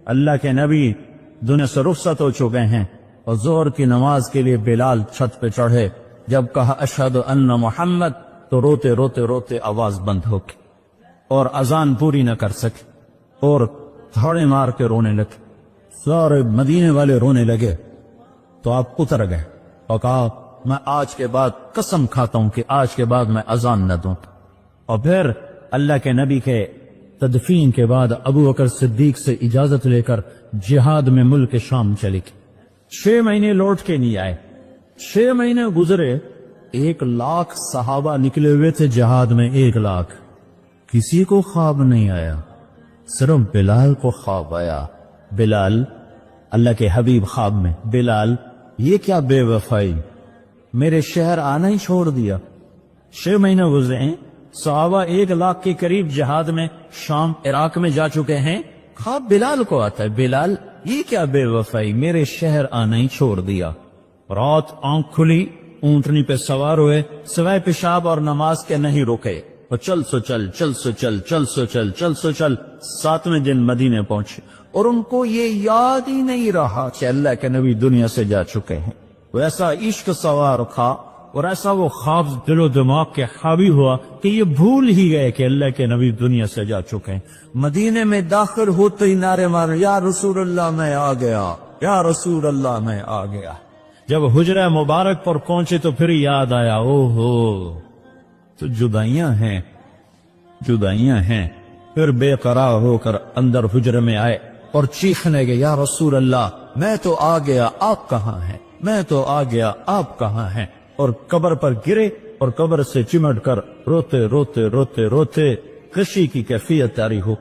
اللہ کے نبی دنیا سے رخصت ہو چکے ہیں اور ظہر کی نماز کے لیے بلال چھت پہ چڑھے. جب کہا اشہد ان محمد تو روتے روتے روتے آواز بند ہو گئی اور اذان پوری نہ کر سکے اور تھوڑے مار کے رونے لگے. سارے مدینے والے رونے لگے تو آپ اتر گئے اور کہا میں آج کے بعد قسم کھاتا ہوں کہ آج کے بعد میں اذان نہ دوں. اور پھر اللہ کے نبی کے تدفین کے بعد ابو بکر صدیق سے اجازت لے کر جہاد میں ملک شام چلی گئی. 6 مہینے لوٹ کے نہیں آئے. 6 مہینے گزرے. 1,00,000 صحابہ نکلے ہوئے تھے جہاد میں. 1,00,000 کسی کو خواب نہیں آیا, صرف بلال کو خواب آیا. بلال اللہ کے حبیب خواب میں, بلال یہ کیا بے وفائی, میرے شہر آنا ہی چھوڑ دیا. 6 مہینے گزرے ہیں, صحابہ 1,00,000 کے قریب جہاد میں شام عراق میں جا چکے ہیں. خواب بلال کو آتا ہے, بلال یہ کیا بے وفائی, میرے شہر آنا ہی چھوڑ دیا. رات آنکھ کھلی, اونٹنی پہ سوار ہوئے, سوائے پیشاب اور نماز کے نہیں روکے, اور چل سو چل چل سو چل چل سو چل چل سو چل. 7ویں دن مدینے پہنچے اور ان کو یہ یاد ہی نہیں رہا کہ اللہ کے نبی دنیا سے جا چکے ہیں. ویسا عشق سوار تھا اور ایسا وہ خواب دل و دماغ کے حاوی ہوا کہ یہ بھول ہی گئے کہ اللہ کے نبی دنیا سے جا چکے ہیں. مدینے میں داخل ہوتے ہی نعرے مارے, یا رسول اللہ میں آ گیا, یا رسول اللہ میں آ گیا. جب حجرہ مبارک پر پہنچے تو پھر یاد آیا, او ہو تو جدائیاں ہیں, جدائیاں ہیں. پھر بے قرار ہو کر اندر حجرے میں آئے اور چیخنے گئے, یا رسول اللہ میں تو آ گیا, آپ کہاں ہیں, میں تو آ گیا, آپ کہاں ہیں. اور قبر پر گرے اور قبر سے چمٹ کر روتے روتے روتے روتے خشی کی کیفیت جاری ہو.